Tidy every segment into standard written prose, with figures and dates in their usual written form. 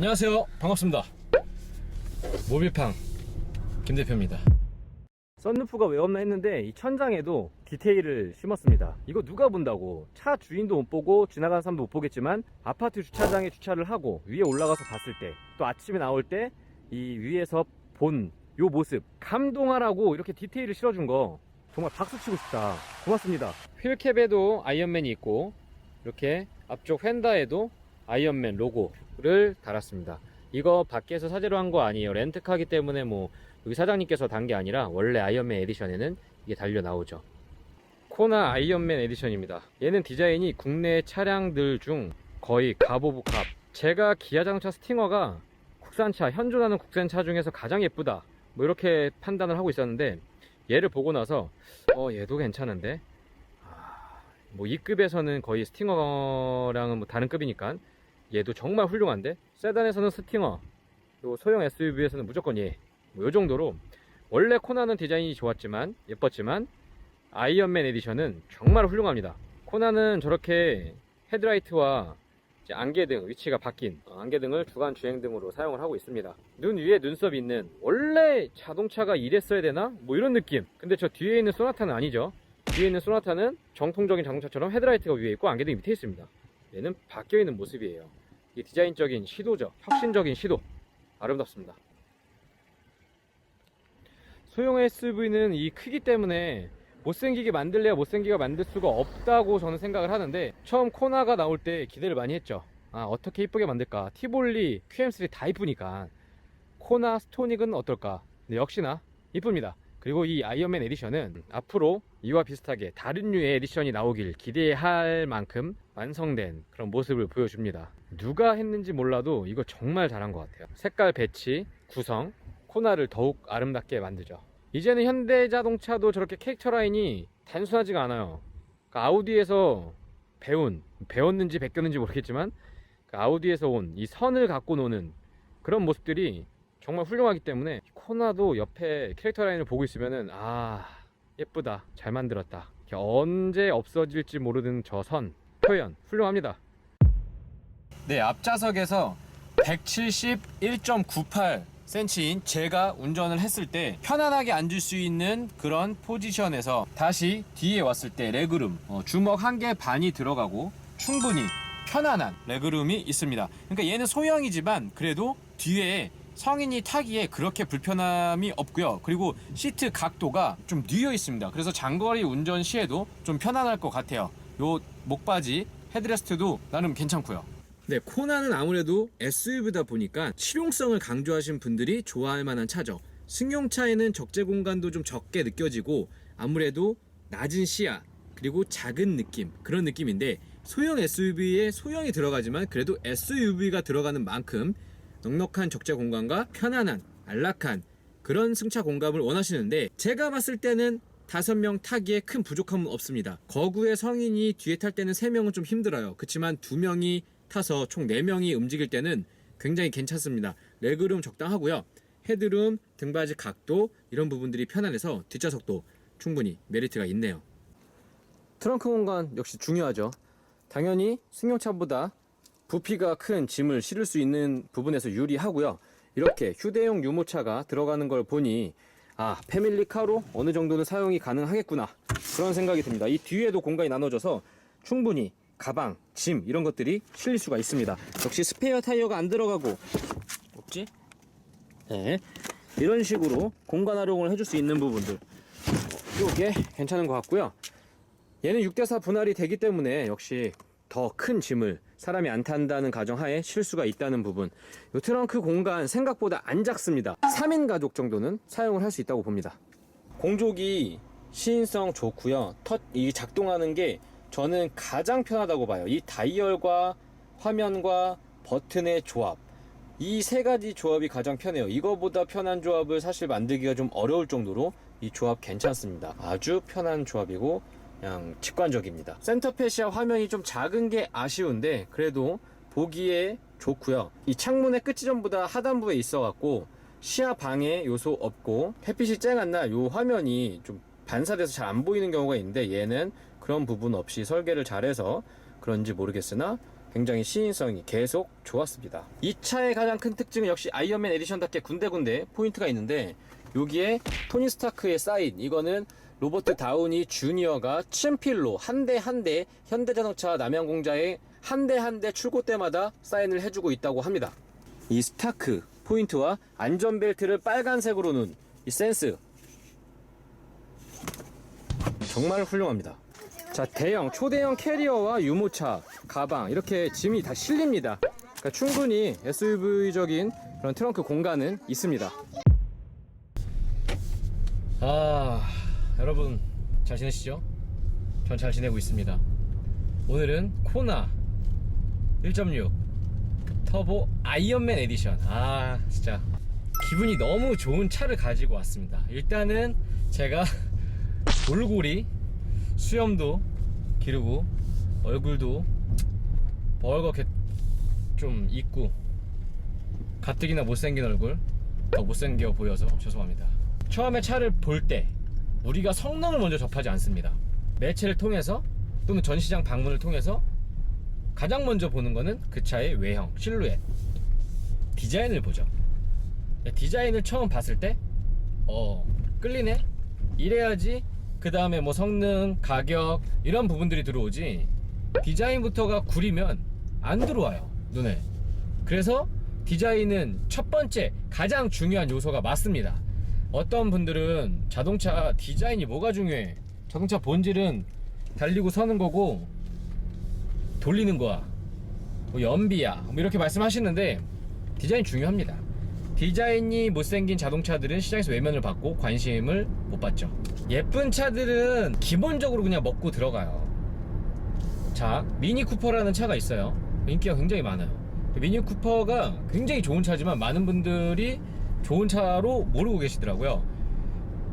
안녕하세요, 반갑습니다. 모빌팡 김대표입니다. 썬루프가 왜 없나 했는데 이 천장에도 디테일을 심었습니다. 이거 누가 본다고. 차 주인도 못 보고 지나가는 사람도 못 보겠지만 아파트 주차장에 주차를 하고 위에 올라가서 봤을 때, 또 아침에 나올 때 이 위에서 본 요 모습 감동하라고 이렇게 디테일을 실어준 거 정말 박수 치고 싶다. 고맙습니다. 휠캡에도 아이언맨이 있고 이렇게 앞쪽 휀다에도 아이언맨 로고를 달았습니다. 이거 밖에서 사제로 한 거 아니에요. 렌트카기 때문에 뭐 여기 사장님께서 단 게 아니라 원래 아이언맨 에디션에는 이게 달려 나오죠. 코나 아이언맨 에디션입니다. 얘는 디자인이 국내 차량들 중 거의 갑 오브 갑. 제가 기아 자동차 스팅어가 국산차, 현존하는 국산차 중에서 가장 예쁘다, 뭐 이렇게 판단을 하고 있었는데 얘를 보고 나서 얘도 괜찮은데, 뭐 이 급에서는 거의 스팅어랑은 뭐 다른 급이니까 얘도 정말 훌륭한데, 세단에서는 스팅어, 또 소형 SUV에서는 무조건 얘, 뭐 요 정도로 원래 코나는 디자인이 좋았지만 예뻤지만 아이언맨 에디션은 정말 훌륭합니다. 코나는 저렇게 헤드라이트와 이제 안개등 위치가 바뀐 안개등을 주간 주행등으로 사용을 하고 있습니다. 눈 위에 눈썹 있는, 원래 자동차가 이랬어야 되나? 뭐 이런 느낌. 근데 저 뒤에 있는 소나타는 아니죠. 뒤에 있는 소나타는 정통적인 자동차처럼 헤드라이트가 위에 있고 안개등이 밑에 있습니다. 얘는 바뀌어 있는 모습이에요. 이 디자인적인 시도죠. 혁신적인 시도. 아름답습니다. 소형 SUV는 이 크기 때문에 못생기게 만들래야 못생기게 만들 수가 없다고 저는 생각을 하는데, 처음 코나가 나올 때 기대를 많이 했죠. 어떻게 이쁘게 만들까. 티볼리, QM3 다 이쁘니까 코나 스토닉은 어떨까. 근데 역시나 이쁩니다. 그리고 이 아이언맨 에디션은 앞으로 이와 비슷하게 다른 류의 에디션이 나오길 기대할 만큼 완성된 그런 모습을 보여줍니다. 누가 했는지 몰라도 이거 정말 잘한 것 같아요. 색깔 배치, 구성, 코나를 더욱 아름답게 만들죠. 이제는 현대자동차도 저렇게 캐릭터 라인이 단순하지가 않아요. 아우디에서 배웠는지 베꼈는지 모르겠지만 아우디에서 온 이 선을 갖고 노는 그런 모습들이 정말 훌륭하기 때문에 코나도 옆에 캐릭터 라인을 보고 있으면은 예쁘다, 잘 만들었다, 언제 없어질지 모르는 저 선 표현 훌륭합니다. 네, 앞좌석에서 171.98cm인 제가 운전을 했을 때 편안하게 앉을 수 있는 그런 포지션에서 다시 뒤에 왔을 때 레그룸, 주먹 1개 반이 들어가고 충분히 편안한 레그룸이 있습니다. 그러니까 얘는 소형이지만 그래도 뒤에 성인이 타기에 그렇게 불편함이 없고요. 그리고 시트 각도가 좀 뉘어 있습니다. 그래서 장거리 운전 시에도 좀 편안할 것 같아요. 요 목바지 헤드레스트도 나름 괜찮고요. 네, 코나는 아무래도 SUV다 보니까 실용성을 강조하신 분들이 좋아할 만한 차죠. 승용차에는 적재 공간도 좀 적게 느껴지고 아무래도 낮은 시야, 그리고 작은 느낌, 그런 느낌인데, 소형 SUV에 소형이 들어가지만 그래도 SUV가 들어가는 만큼 넉넉한 적재 공간과 편안한, 안락한 그런 승차 공간을 원하시는데, 제가 봤을 때는 5명 타기에 큰 부족함은 없습니다. 거구의 성인이 뒤에 탈 때는 3명은 좀 힘들어요. 그렇지만 2명이 타서 총 4명이 움직일 때는 굉장히 괜찮습니다. 레그룸 적당하고요. 헤드룸, 등받이 각도 이런 부분들이 편안해서 뒷좌석도 충분히 메리트가 있네요. 트렁크 공간 역시 중요하죠. 당연히 승용차보다 부피가 큰 짐을 실을 수 있는 부분에서 유리하고요. 이렇게 휴대용 유모차가 들어가는 걸 보니 패밀리카로 어느 정도는 사용이 가능하겠구나, 그런 생각이 듭니다. 이 뒤에도 공간이 나눠져서 충분히 가방, 짐 이런 것들이 실릴 수가 있습니다. 역시 스페어 타이어가 안 들어가고 없지? 네, 이런 식으로 공간 활용을 해줄 수 있는 부분들, 이게 괜찮은 것 같고요. 얘는 6대4 분할이 되기 때문에 역시 더 큰 짐을 사람이 안 탄다는 가정하에 실 수가 있다는 부분. 이 트렁크 공간 생각보다 안 작습니다. 3인 가족 정도는 사용을 할 수 있다고 봅니다. 공조기 시인성 좋고요. 이 작동하는 게 저는 가장 편하다고 봐요. 이 다이얼과 화면과 버튼의 조합, 이 세 가지 조합이 가장 편해요. 이거보다 편한 조합을 사실 만들기가 좀 어려울 정도로 이 조합 괜찮습니다. 아주 편한 조합이고 그냥 직관적입니다. 센터페시아 화면이 좀 작은 게 아쉬운데 그래도 보기에 좋고요. 이 창문의 끝이 전부 다 하단부에 있어 갖고 시야 방해 요소 없고, 햇빛이 쨍한 날 요 화면이 좀 반사돼서 잘 안 보이는 경우가 있는데 얘는 그런 부분 없이 설계를 잘해서 그런지 모르겠으나 굉장히 시인성이 계속 좋았습니다. 이 차의 가장 큰 특징은 역시 아이언맨 에디션답게 군데군데 포인트가 있는데, 여기에 토니 스타크의 사인, 이거는 로버트 다우니 주니어가 친필로 한 대 한 대 현대자동차 남양공장에 한 대 한 대 출고 때마다 사인을 해주고 있다고 합니다. 이 스타크 포인트와 안전벨트를 빨간색으로 놓은 이 센스, 정말 훌륭합니다. 자, 대형, 초대형 캐리어와 유모차, 가방, 이렇게 짐이 다 실립니다. 그러니까 충분히 SUV적인 그런 트렁크 공간은 있습니다. 여러분 잘 지내시죠? 전 잘 지내고 있습니다. 오늘은 코나 1.6 터보 아이언맨 에디션, 진짜 기분이 너무 좋은 차를 가지고 왔습니다. 일단은 제가 몰골이 수염도 기르고 얼굴도 벌겋게 좀 있고 가뜩이나 못생긴 얼굴, 더 못생겨 보여서 죄송합니다. 처음에 차를 볼 때 우리가 성능을 먼저 접하지 않습니다. 매체를 통해서 또는 전시장 방문을 통해서 가장 먼저 보는 거는 그 차의 외형, 실루엣, 디자인을 보죠. 디자인을 처음 봤을 때 끌리네? 이래야지 그 다음에 뭐 성능, 가격 이런 부분들이 들어오지, 디자인부터가 구리면 안 들어와요, 눈에. 그래서 디자인은 첫 번째 가장 중요한 요소가 맞습니다. 어떤 분들은 자동차 디자인이 뭐가 중요해, 자동차 본질은 달리고 서는 거고 돌리는 거야, 뭐 연비야, 뭐 이렇게 말씀하시는데 디자인 중요합니다. 디자인이 못생긴 자동차들은 시장에서 외면을 받고 관심을 못 받죠. 예쁜 차들은 기본적으로 그냥 먹고 들어가요. 자, 미니 쿠퍼라는 차가 있어요. 인기가 굉장히 많아요. 미니 쿠퍼가 굉장히 좋은 차지만 많은 분들이 좋은 차로 모르고 계시더라고요.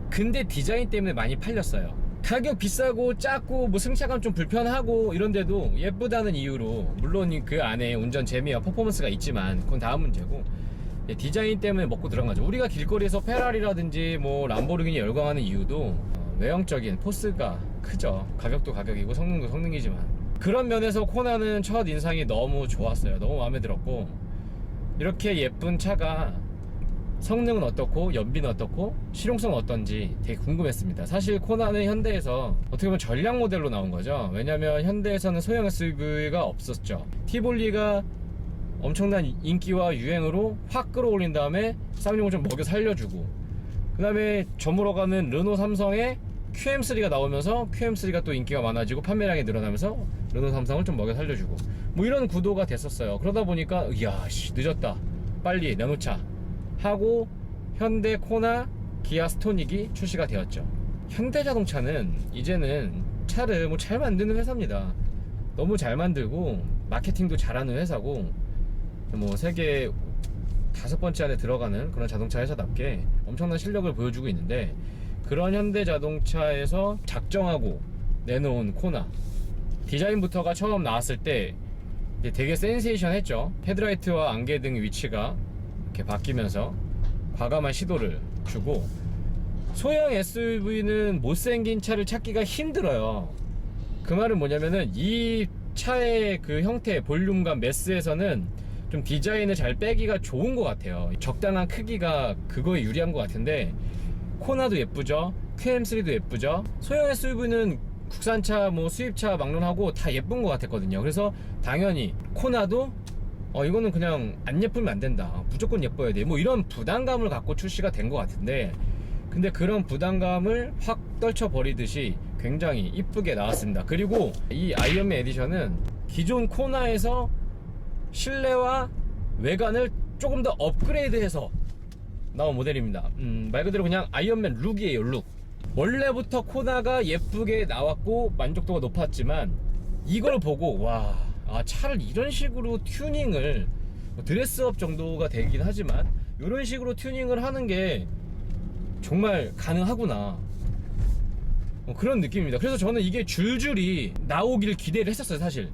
근데 디자인 때문에 많이 팔렸어요. 가격 비싸고 작고 뭐 승차감 좀 불편하고 이런데도 예쁘다는 이유로, 물론 그 안에 운전 재미와 퍼포먼스가 있지만 그건 다음 문제고, 디자인 때문에 먹고 들어간 거죠. 우리가 길거리에서 페라리라든지 뭐 람보르기니 열광하는 이유도 외형적인 포스가 크죠. 가격도 가격이고 성능도 성능이지만. 그런 면에서 코나는 첫 인상이 너무 좋았어요. 너무 마음에 들었고, 이렇게 예쁜 차가 성능은 어떻고 연비는 어떻고 실용성은 어떤지 되게 궁금했습니다. 사실 코나는 현대에서 어떻게 보면 전략 모델로 나온 거죠. 왜냐면 현대에서는 소형 SUV가 없었죠. 티볼리가 엄청난 인기와 유행으로 확 끌어올린 다음에 쌍용을 좀 먹여 살려주고, 그 다음에 저물어가는 르노 삼성에 QM3가 나오면서 QM3가 또 인기가 많아지고 판매량이 늘어나면서 르노 삼성을 좀 먹여 살려주고, 뭐 이런 구도가 됐었어요. 그러다 보니까 이야 늦었다, 빨리 내놓자 하고 현대 코나, 기아 스토닉이 출시가 되었죠. 현대자동차는 이제는 차를 뭐 잘 만드는 회사입니다. 너무 잘 만들고 마케팅도 잘하는 회사고, 뭐 세계 5번째 안에 들어가는 그런 자동차 회사답게 엄청난 실력을 보여주고 있는데, 그런 현대자동차에서 작정하고 내놓은 코나 디자인부터가 처음 나왔을 때 되게 센세이션 했죠. 헤드라이트와 안개등 위치가 이렇게 바뀌면서 과감한 시도를 주고, 소형 SUV는 못생긴 차를 찾기가 힘들어요. 그 말은 뭐냐면은 이 차의 그 형태, 볼륨감, 매스에서는 좀 디자인을 잘 빼기가 좋은 것 같아요. 적당한 크기가 그거에 유리한 것 같은데, 코나도 예쁘죠, QM3도 예쁘죠. 소형 SUV는 국산차, 뭐 수입차 막론하고 다 예쁜 것 같았거든요. 그래서 당연히 코나도 이거는 그냥 안 예쁘면 안 된다, 무조건 예뻐야 돼, 뭐 이런 부담감을 갖고 출시가 된 것 같은데, 근데 그런 부담감을 확 떨쳐버리듯이 굉장히 이쁘게 나왔습니다. 그리고 이 아이언맨 에디션은 기존 코나에서 실내와 외관을 조금 더 업그레이드해서 나온 모델입니다. 말 그대로 그냥 아이언맨 룩이에요, 룩. 원래부터 코나가 예쁘게 나왔고 만족도가 높았지만, 이걸 보고 차를 이런 식으로 튜닝을, 드레스업 정도가 되긴 하지만 이런 식으로 튜닝을 하는 게 정말 가능하구나, 그런 느낌입니다. 그래서 저는 이게 줄줄이 나오길 기대를 했었어요. 사실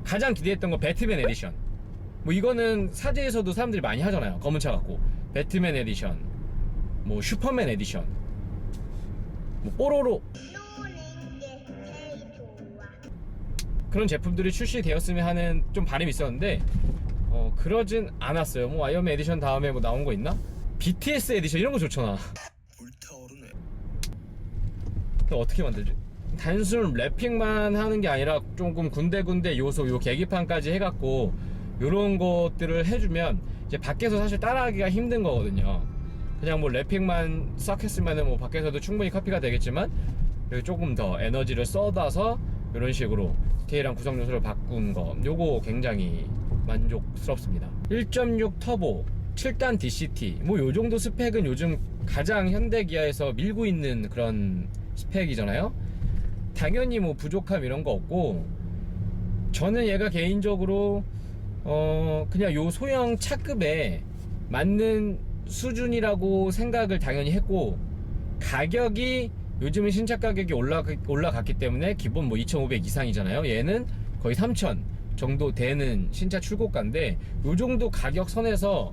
가장 기대했던 건 배트맨 에디션. 뭐 이거는 사제에서도 사람들이 많이 하잖아요. 검은 차 갖고 배트맨 에디션, 뭐 슈퍼맨 에디션, 뭐 뽀로로. 그런 제품들이 출시되었으면 하는 좀 바람이 있었는데 그러진 않았어요. 뭐 아이언맨 에디션 다음에 뭐 나온 거 있나? BTS 에디션 이런 거 좋잖아. 불타오르네. 또 어떻게 만들지? 단순 랩핑만 하는 게 아니라 조금 군데군데 요소, 요 계기판까지 해갖고 요런 것들을 해주면 이제 밖에서 사실 따라하기가 힘든 거거든요. 그냥 뭐 랩핑만 싹 했으면은 뭐 밖에서도 충분히 카피가 되겠지만 여기 조금 더 에너지를 쏟아서 이런 식으로 디테일한 구성 요소를 바꾼 거, 요거 굉장히 만족스럽습니다. 1.6 터보 7단 DCT 뭐 요정도 스펙은 요즘 가장 현대 기아에서 밀고 있는 그런 스펙이잖아요. 당연히 뭐 부족함 이런 거 없고, 저는 얘가 개인적으로 그냥 요 소형 차급에 맞는 수준이라고 생각을 당연히 했고, 가격이 요즘은 신차 가격이 올라갔기 때문에 기본 뭐 2,500 이상이잖아요. 얘는 거의 3,000 정도 되는 신차 출고가인데, 요 정도 가격 선에서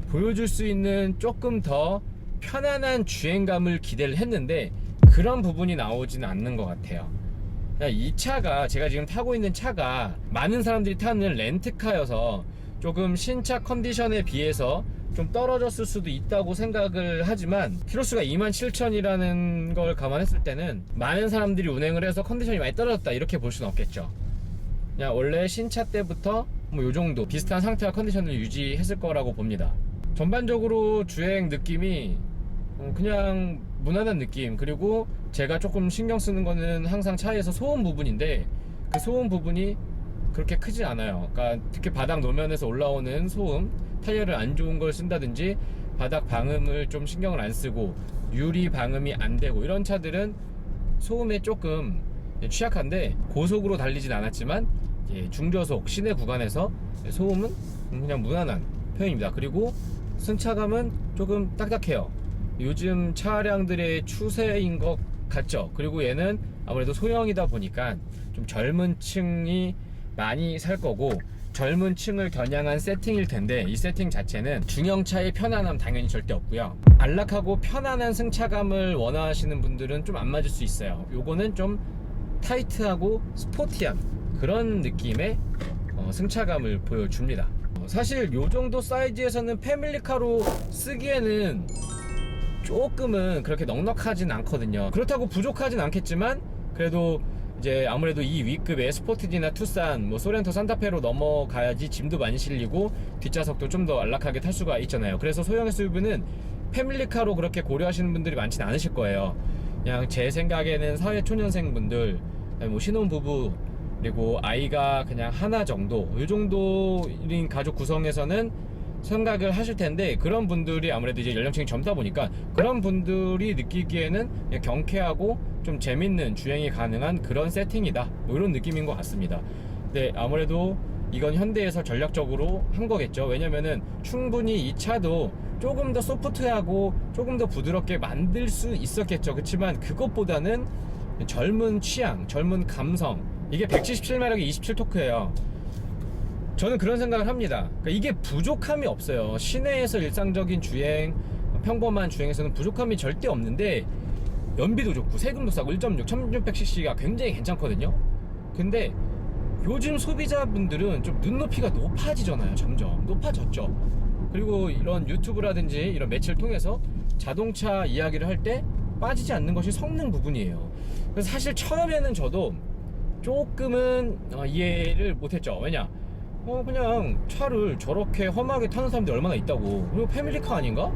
보여줄 수 있는 조금 더 편안한 주행감을 기대를 했는데 그런 부분이 나오지는 않는 것 같아요. 이 차가, 제가 지금 타고 있는 차가 많은 사람들이 타는 렌트카여서 조금 신차 컨디션에 비해서 좀 떨어졌을 수도 있다고 생각을 하지만, 키로수가 27,000이라는 걸 감안했을 때는 많은 사람들이 운행을 해서 컨디션이 많이 떨어졌다 이렇게 볼 수는 없겠죠. 그냥 원래 신차 때부터 뭐 요정도 비슷한 상태와 컨디션을 유지했을 거라고 봅니다. 전반적으로 주행 느낌이 그냥 무난한 느낌, 그리고 제가 조금 신경 쓰는 거는 항상 차에서 소음 부분인데 그 소음 부분이 그렇게 크지 않아요. 그러니까 특히 바닥 노면에서 올라오는 소음, 타이어를 안 좋은 걸 쓴다든지 바닥 방음을 좀 신경을 안 쓰고 유리 방음이 안 되고 이런 차들은 소음에 조금 취약한데, 고속으로 달리진 않았지만 중저속 시내 구간에서 소음은 그냥 무난한 편입니다. 그리고 승차감은 조금 딱딱해요. 요즘 차량들의 추세인 것 같죠. 그리고 얘는 아무래도 소형이다 보니까 좀 젊은 층이 많이 살 거고, 젊은 층을 겨냥한 세팅일 텐데 이 세팅 자체는 중형차의 편안함 당연히 절대 없고요. 안락하고 편안한 승차감을 원하시는 분들은 좀 안 맞을 수 있어요. 요거는 좀 타이트하고 스포티한 그런 느낌의 승차감을 보여줍니다. 사실 요 정도 사이즈에서는 패밀리카로 쓰기에는 조금은 그렇게 넉넉하진 않거든요. 그렇다고 부족하진 않겠지만 그래도 이제 아무래도 이 위급의 스포티지나 투싼, 뭐 소렌토 산타페로 넘어가야지 짐도 많이 실리고 뒷좌석도 좀 더 안락하게 탈 수가 있잖아요. 그래서 소형 SUV는 패밀리카로 그렇게 고려하시는 분들이 많지는 않으실 거예요. 그냥 제 생각에는 사회초년생 분들, 뭐 신혼부부, 그리고 아이가 그냥 하나 정도, 이 정도인 가족 구성에서는 생각을 하실 텐데, 그런 분들이 아무래도 이제 연령층이 젊다 보니까 그런 분들이 느끼기에는 그냥 경쾌하고 좀 재밌는 주행이 가능한 그런 세팅이다, 뭐 이런 느낌인 것 같습니다. 근데 아무래도 이건 현대에서 전략적으로 한 거겠죠. 왜냐면은 충분히 이 차도 조금 더 소프트하고 조금 더 부드럽게 만들 수 있었겠죠. 그렇지만 그것보다는 젊은 취향, 젊은 감성, 이게 177마력의 27토크예요. 저는 그런 생각을 합니다. 그러니까 이게 부족함이 없어요. 시내에서 일상적인 주행, 평범한 주행에서는 부족함이 절대 없는데, 연비도 좋고 세금도 싸고 1.6, 1600cc가 굉장히 괜찮거든요. 근데 요즘 소비자분들은 좀 눈높이가 높아지잖아요. 점점 높아졌죠. 그리고 이런 유튜브라든지 이런 매체를 통해서 자동차 이야기를 할 때 빠지지 않는 것이 성능 부분이에요. 그래서 사실 처음에는 저도 조금은 이해를 못했죠. 왜냐, 그냥 차를 저렇게 험하게 타는 사람들이 얼마나 있다고. 이거 패밀리카 아닌가?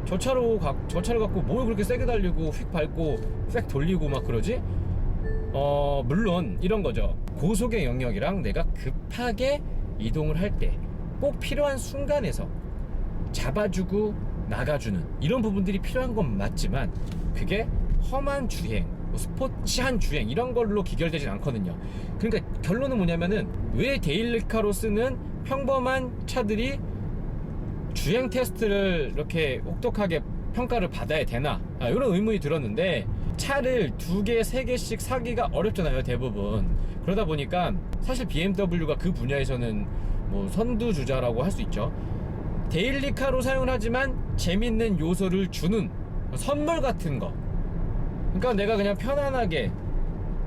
저 차를 갖고 뭘 그렇게 세게 달리고 휙 밟고 휙 돌리고 막 그러지? 물론 이런 거죠. 고속의 영역이랑 내가 급하게 이동을 할 때 꼭 필요한 순간에서 잡아주고 나가주는 이런 부분들이 필요한 건 맞지만, 그게 험한 주행, 뭐 스포츠한 주행 이런 걸로 기결되진 않거든요. 그러니까 결론은 뭐냐면은, 왜 데일리카로 쓰는 평범한 차들이 주행 테스트를 이렇게 혹독하게 평가를 받아야 되나, 이런 의문이 들었는데, 차를 2개, 3개씩 사기가 어렵잖아요, 대부분. 그러다 보니까 사실 BMW가 그 분야에서는 뭐 선두주자라고 할 수 있죠. 데일리카로 사용을 하지만 재밌는 요소를 주는 선물 같은 거. 그러니까 내가 그냥 편안하게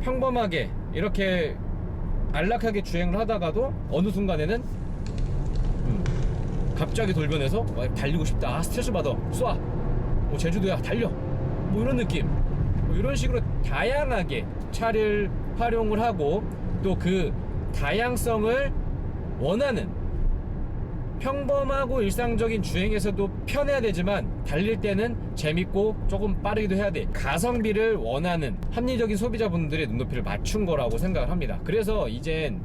평범하게 이렇게 안락하게 주행을 하다가도 어느 순간에는 갑자기 돌변해서 달리고 싶다, 스트레스 받아, 쏴, 제주도야 달려, 이런 느낌, 이런 식으로 다양하게 차를 활용을 하고, 또 그 다양성을 원하는 평범하고 일상적인 주행에서도 편해야 되지만 달릴 때는 재밌고 조금 빠르기도 해야 돼. 가성비를 원하는 합리적인 소비자분들의 눈높이를 맞춘 거라고 생각을 합니다. 그래서 이젠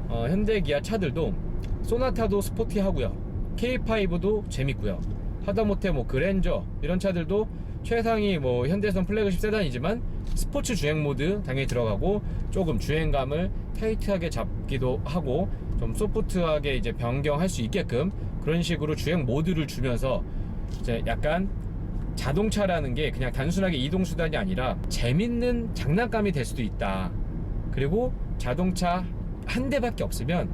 현대 기아 차들도 소나타도 스포티하고요, K5도 재밌고요, 하다못해 그랜저 이런 차들도 최상위 현대선 플래그십 세단이지만 스포츠 주행 모드 당연히 들어가고, 조금 주행감을 타이트하게 잡기도 하고 좀 소프트하게 이제 변경할 수 있게끔 그런 식으로 주행 모드를 주면서 이제 약간 자동차라는 게 그냥 단순하게 이동수단이 아니라 재밌는 장난감이 될 수도 있다. 그리고 자동차 한 대밖에 없으면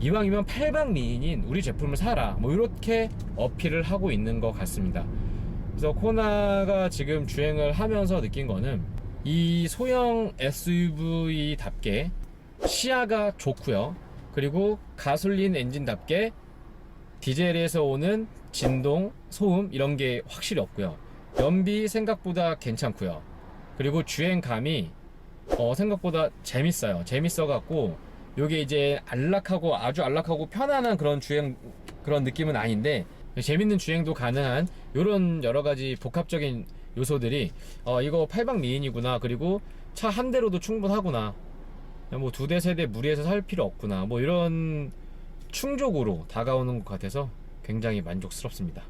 이왕이면 팔방미인인 우리 제품을 사라, 이렇게 어필을 하고 있는 것 같습니다. 그래서 코나가 지금 주행을 하면서 느낀 거는 이 소형 SUV답게 시야가 좋고요, 그리고 가솔린 엔진답게 디젤에서 오는 진동, 소음 이런 게 확실히 없고요, 연비 생각보다 괜찮고요, 그리고 주행감이 생각보다 재밌어 갖고, 요게 이제 안락하고 아주 안락하고 편안한 그런 주행 그런 느낌은 아닌데 재밌는 주행도 가능한 요런 여러가지 복합적인 요소들이 이거 8박 미인이구나, 그리고 차 한 대로도 충분하구나, 두 대 세 대 무리해서 살 필요 없구나, 이런 충족으로 다가오는 것 같아서 굉장히 만족스럽습니다.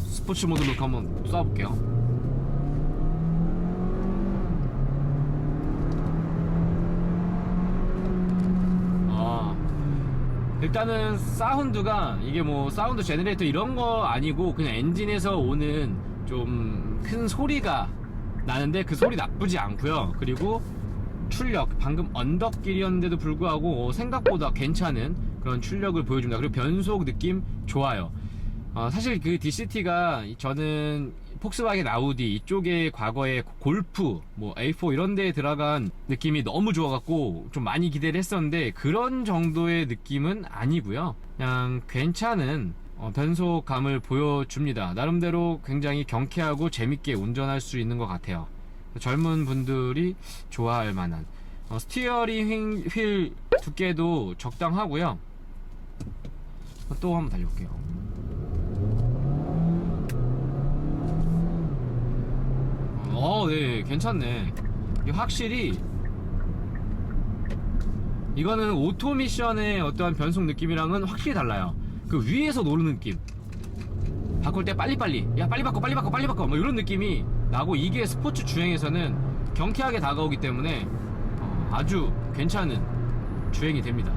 스포츠 모드로 한번 쏴볼게요. 일단은 사운드가 이게 사운드 제너레이터 이런 거 아니고 그냥 엔진에서 오는 좀 큰 소리가 나는데 그 소리 나쁘지 않고요, 그리고 출력, 방금 언덕길이었는데도 불구하고 생각보다 괜찮은 그런 출력을 보여줍니다. 그리고 변속 느낌 좋아요. 사실 그 DCT가 저는 폭스바겐 아우디 이쪽에 과거에 골프 A4 이런 데에 들어간 느낌이 너무 좋아갖고 좀 많이 기대를 했었는데 그런 정도의 느낌은 아니고요, 그냥 괜찮은 변속감을 보여줍니다. 나름대로 굉장히 경쾌하고 재밌게 운전할 수 있는 것 같아요. 젊은 분들이 좋아할 만한 스티어링 휠 두께도 적당하고요. 또 한번 달려볼게요. 네, 괜찮네. 확실히 이거는 오토미션의 어떠한 변속 느낌이랑은 확실히 달라요. 그 위에서 노르는 느낌, 바꿀 때 빨리빨리, 야 빨리 바꿔 이런 느낌이 나고, 이게 스포츠 주행에서는 경쾌하게 다가오기 때문에 아주 괜찮은 주행이 됩니다.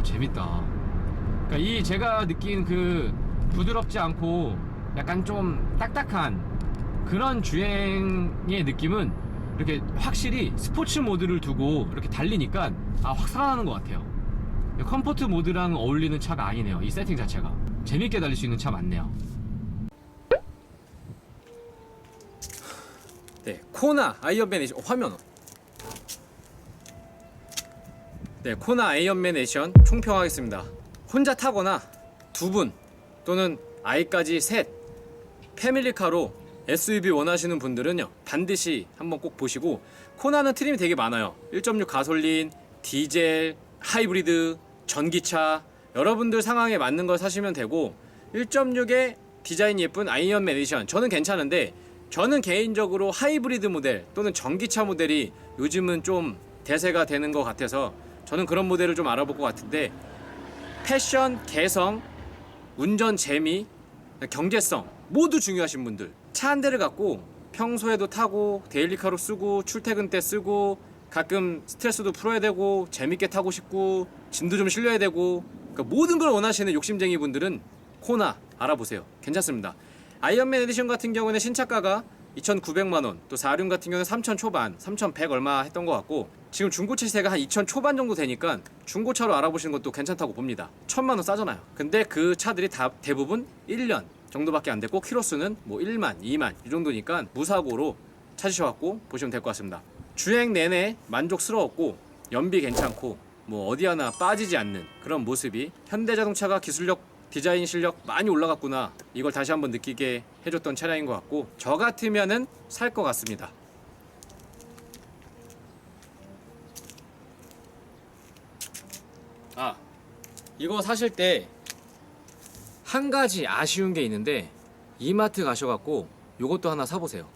재밌다. 그러니까 이 제가 느낀 그 부드럽지 않고 약간 좀 딱딱한 그런 주행의 느낌은 이렇게 확실히 스포츠 모드를 두고 이렇게 달리니까 확 살아나는 것 같아요. 컴포트 모드랑 어울리는 차가 아니네요. 이 세팅 자체가 재밌게 달릴 수 있는 차 맞네요. 네, 코나 아이언맨 에디션 화면. 네, 코나 아이언맨 에디션 총평하겠습니다. 혼자 타거나 두 분 또는 아이까지 셋 패밀리카로 SUV 원하시는 분들은요 반드시 한번 꼭 보시고, 코나는 트림이 되게 많아요. 1.6 가솔린, 디젤, 하이브리드, 전기차, 여러분들 상황에 맞는 걸 사시면 되고, 1.6의 디자인 예쁜 아이언맨 에디션 저는 괜찮은데, 저는 개인적으로 하이브리드 모델 또는 전기차 모델이 요즘은 좀 대세가 되는 것 같아서 저는 그런 모델을 좀 알아볼 것 같은데, 패션, 개성, 운전 재미, 경제성 모두 중요하신 분들, 차 한 대를 갖고 평소에도 타고 데일리카로 쓰고 출퇴근 때 쓰고 가끔 스트레스도 풀어야 되고 재밌게 타고 싶고 짐도 좀 실려야 되고, 그러니까 모든 걸 원하시는 욕심쟁이 분들은 코나 알아보세요. 괜찮습니다. 아이언맨 에디션 같은 경우는 신차가가 2,900만원, 또 4륜 같은 경우는 3,000 초반, 3,100 얼마 했던 것 같고, 지금 중고차 시세가 한 2,000 초반 정도 되니까 중고차로 알아보시는 것도 괜찮다고 봅니다. 1,000만원 싸잖아요. 근데 그 차들이 다 대부분 1년 정도밖에 안 됐고 키로수는 1만, 2만 이 정도니까 무사고로 찾으셔갖고 보시면 될 것 같습니다. 주행 내내 만족스러웠고 연비 괜찮고 뭐 어디 하나 빠지지 않는 그런 모습이 현대자동차가 기술력, 디자인 실력 많이 올라갔구나, 이걸 다시 한번 느끼게 해줬던 차량인 것 같고, 저 같으면은 살 것 같습니다. 아, 이거 사실 때 한 가지 아쉬운 게 있는데, 이마트 가셔갖고 요것도 하나 사보세요.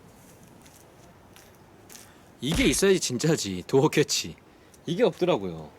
이게 있어야지 진짜지, 도어 캐치. 이게 없더라고요.